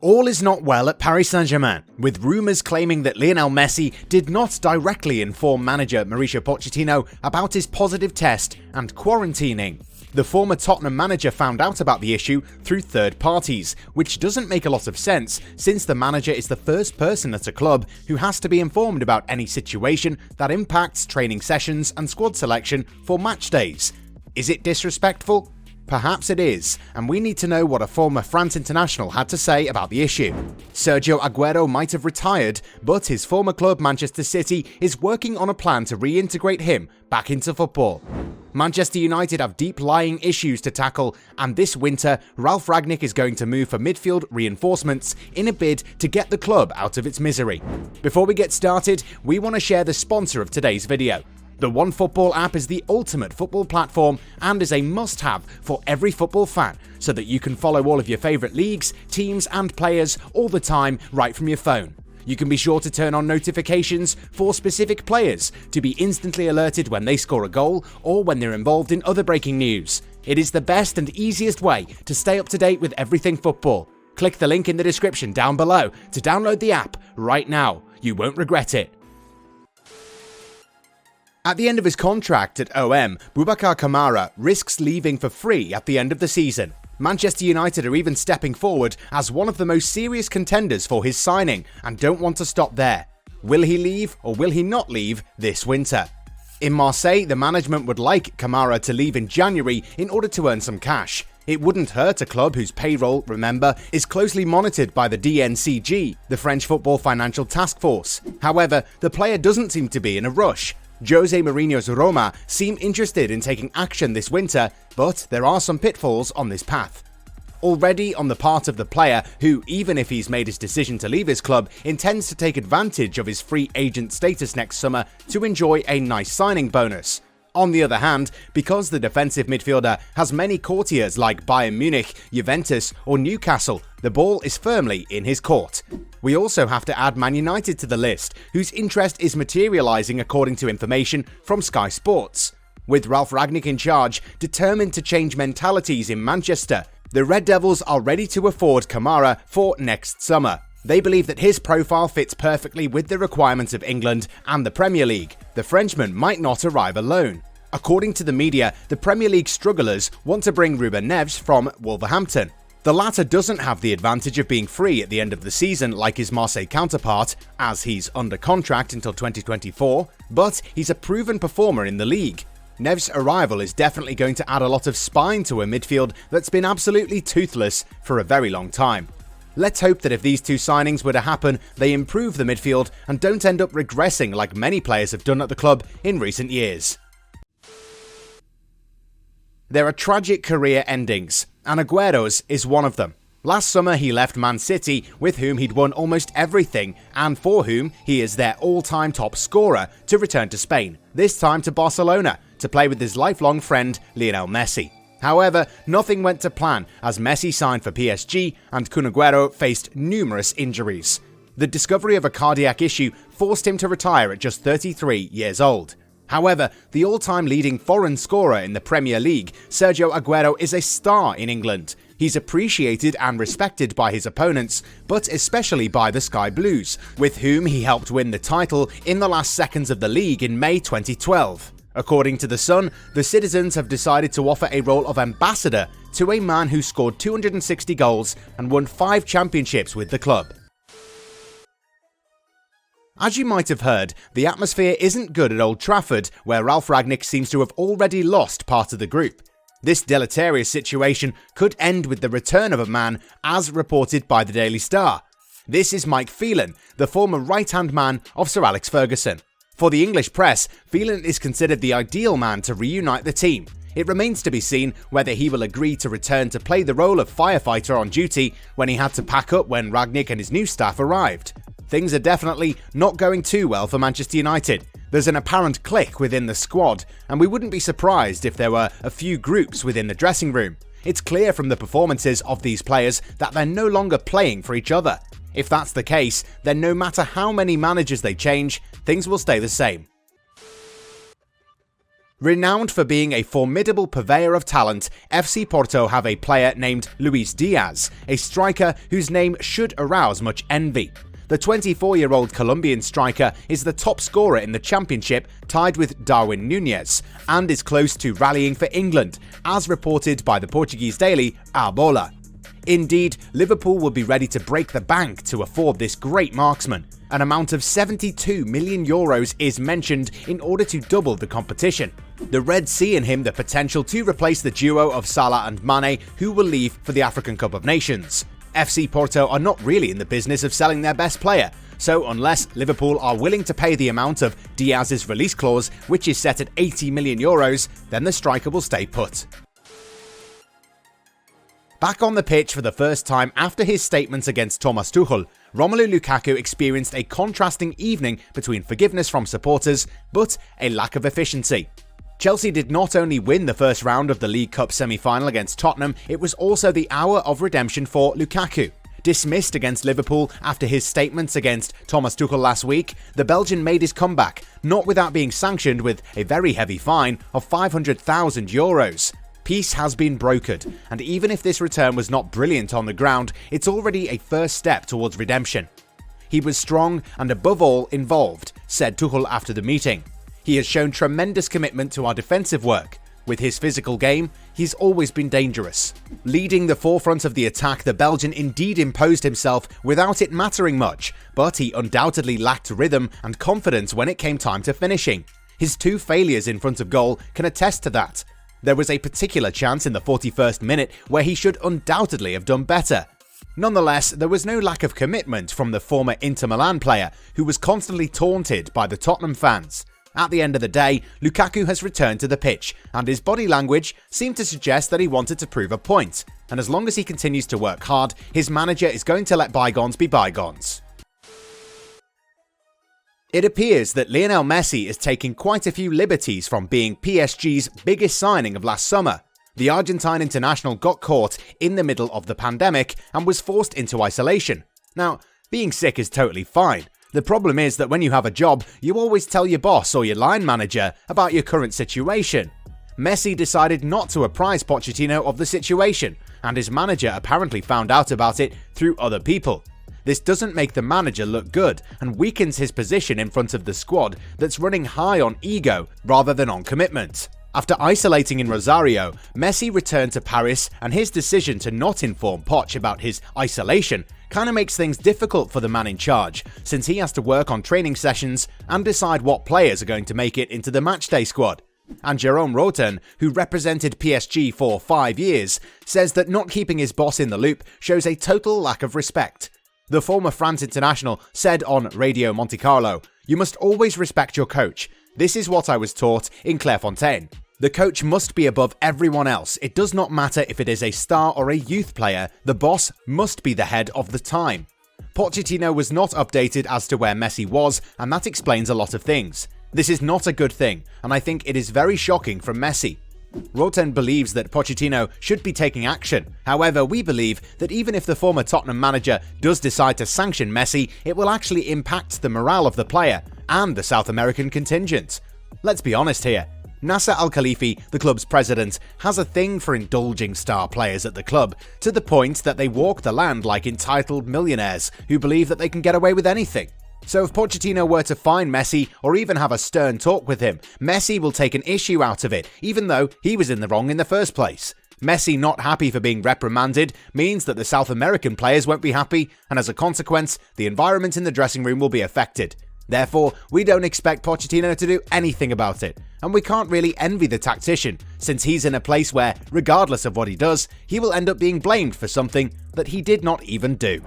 All is not well at Paris Saint Germain, with rumours claiming that Lionel Messi did not directly inform manager Mauricio Pochettino about his positive test and quarantining. The former Tottenham manager found out about the issue through third parties, which doesn't make a lot of sense since the manager is the first person at a club who has to be informed about any situation that impacts training sessions and squad selection for match days. Is it disrespectful? Perhaps it is, and we need to know what a former France international had to say about the issue. Sergio Aguero might have retired, but his former club Manchester City is working on a plan to reintegrate him back into football. Manchester United have deep-lying issues to tackle, and this winter, Ralf Rangnick is going to move for midfield reinforcements in a bid to get the club out of its misery. Before we get started, we want to share the sponsor of today's video. The OneFootball app is the ultimate football platform and is a must-have for every football fan, so that you can follow all of your favourite leagues, teams and players all the time right from your phone. You can be sure to turn on notifications for specific players to be instantly alerted when they score a goal or when they're involved in other breaking news. It is the best and easiest way to stay up to date with everything football. Click the link in the description down below to download the app right now. You won't regret it. At the end of his contract at OM, Boubacar Kamara risks leaving for free at the end of the season. Manchester United are even stepping forward as one of the most serious contenders for his signing and don't want to stop there. Will he leave or will he not leave this winter? In Marseille, the management would like Kamara to leave in January in order to earn some cash. It wouldn't hurt a club whose payroll, remember, is closely monitored by the DNCG, the French Football Financial Task Force. However, the player doesn't seem to be in a rush. Jose Mourinho's Roma seem interested in taking action this winter, but there are some pitfalls on this path. Already on the part of the player who, even if he's made his decision to leave his club, intends to take advantage of his free agent status next summer to enjoy a nice signing bonus. On the other hand, because the defensive midfielder has many courtiers like Bayern Munich, Juventus or Newcastle, the ball is firmly in his court. We also have to add Man United to the list, whose interest is materialising according to information from Sky Sports. With Ralf Rangnick in charge, determined to change mentalities in Manchester, the Red Devils are ready to afford Kamara for next summer. They believe that his profile fits perfectly with the requirements of England and the Premier League. The Frenchman might not arrive alone. According to the media, the Premier League strugglers want to bring Ruben Neves from Wolverhampton. The latter doesn't have the advantage of being free at the end of the season like his Marseille counterpart, as he's under contract until 2024, but he's a proven performer in the league. Neves' arrival is definitely going to add a lot of spine to a midfield that's been absolutely toothless for a very long time. Let's hope that if these two signings were to happen, they improve the midfield and don't end up regressing like many players have done at the club in recent years. There are tragic career endings, and Aguero's is one of them. Last summer he left Man City, with whom he'd won almost everything and for whom he is their all-time top scorer, to return to Spain, this time to Barcelona, to play with his lifelong friend Lionel Messi. However, nothing went to plan as Messi signed for PSG and Kun Aguero faced numerous injuries. The discovery of a cardiac issue forced him to retire at just 33 years old. However, the all-time leading foreign scorer in the Premier League, Sergio Aguero, is a star in England. He's appreciated and respected by his opponents, but especially by the Sky Blues, with whom he helped win the title in the last seconds of the league in May 2012. According to The Sun, the citizens have decided to offer a role of ambassador to a man who scored 260 goals and won 5 championships with the club. As you might have heard, the atmosphere isn't good at Old Trafford, where Ralf Rangnick seems to have already lost part of the group. This deleterious situation could end with the return of a man, as reported by the Daily Star. This is Mike Phelan, the former right-hand man of Sir Alex Ferguson. For the English press, Phelan is considered the ideal man to reunite the team. It remains to be seen whether he will agree to return to play the role of firefighter on duty when he had to pack up when Rangnick and his new staff arrived. Things are definitely not going too well for Manchester United. There's an apparent clique within the squad, and we wouldn't be surprised if there were a few groups within the dressing room. It's clear from the performances of these players that they're no longer playing for each other. If that's the case, then no matter how many managers they change, things will stay the same. Renowned for being a formidable purveyor of talent, FC Porto have a player named Luis Diaz, a striker whose name should arouse much envy. The 24-year-old Colombian striker is the top scorer in the championship, tied with Darwin Núñez, and is close to rallying for England, as reported by the Portuguese daily A Bola. Indeed, Liverpool will be ready to break the bank to afford this great marksman. An amount of €72 million is mentioned in order to double the competition. The Reds see in him the potential to replace the duo of Salah and Mane, who will leave for the African Cup of Nations. FC Porto are not really in the business of selling their best player, so unless Liverpool are willing to pay the amount of Diaz's release clause, which is set at €80 million, then the striker will stay put. Back on the pitch for the first time after his statements against Thomas Tuchel, Romelu Lukaku experienced a contrasting evening between forgiveness from supporters, but a lack of efficiency. Chelsea did not only win the first round of the League Cup semi-final against Tottenham, it was also the hour of redemption for Lukaku. Dismissed against Liverpool after his statements against Thomas Tuchel last week, the Belgian made his comeback, not without being sanctioned with a very heavy fine of €500,000. Peace has been brokered, and even if this return was not brilliant on the ground, it's already a first step towards redemption. He was strong and above all involved, said Tuchel after the meeting. He has shown tremendous commitment to our defensive work. With his physical game, he's always been dangerous. Leading the forefront of the attack, the Belgian indeed imposed himself without it mattering much, but he undoubtedly lacked rhythm and confidence when it came time to finishing. His 2 failures in front of goal can attest to that. There was a particular chance in the 41st minute where he should undoubtedly have done better. Nonetheless, there was no lack of commitment from the former Inter Milan player, who was constantly taunted by the Tottenham fans. At the end of the day, Lukaku has returned to the pitch, and his body language seemed to suggest that he wanted to prove a point, and as long as he continues to work hard, his manager is going to let bygones be bygones. It appears that Lionel Messi is taking quite a few liberties from being PSG's biggest signing of last summer. The Argentine international got caught in the middle of the pandemic and was forced into isolation. Now, being sick is totally fine. The problem is that when you have a job, you always tell your boss or your line manager about your current situation. Messi decided not to apprise Pochettino of the situation, and his manager apparently found out about it through other people. This doesn't make the manager look good and weakens his position in front of the squad that's running high on ego rather than on commitment. After isolating in Rosario, Messi returned to Paris, and his decision to not inform Poch about his isolation kinda makes things difficult for the man in charge, since he has to work on training sessions and decide what players are going to make it into the matchday squad. And Jerome Roten, who represented PSG for 5 years, says that not keeping his boss in the loop shows a total lack of respect. The former France international said on Radio Monte Carlo, "You must always respect your coach. This is what I was taught in Clairefontaine. The coach must be above everyone else. It does not matter if it is a star or a youth player, the boss must be the head of the time." Pochettino was not updated as to where Messi was, and that explains a lot of things. This is not a good thing, and I think it is very shocking from Messi. Roten believes that Pochettino should be taking action. However, we believe that even if the former Tottenham manager does decide to sanction Messi, it will actually impact the morale of the player and the South American contingent. Let's be honest here. Nasser Al-Khalifi, the club's president, has a thing for indulging star players at the club, to the point that they walk the land like entitled millionaires who believe that they can get away with anything. So if Pochettino were to fine Messi or even have a stern talk with him, Messi will take an issue out of it, even though he was in the wrong in the first place. Messi not happy for being reprimanded means that the South American players won't be happy, and as a consequence, the environment in the dressing room will be affected. Therefore, we don't expect Pochettino to do anything about it, and we can't really envy the tactician, since he's in a place where, regardless of what he does, he will end up being blamed for something that he did not even do.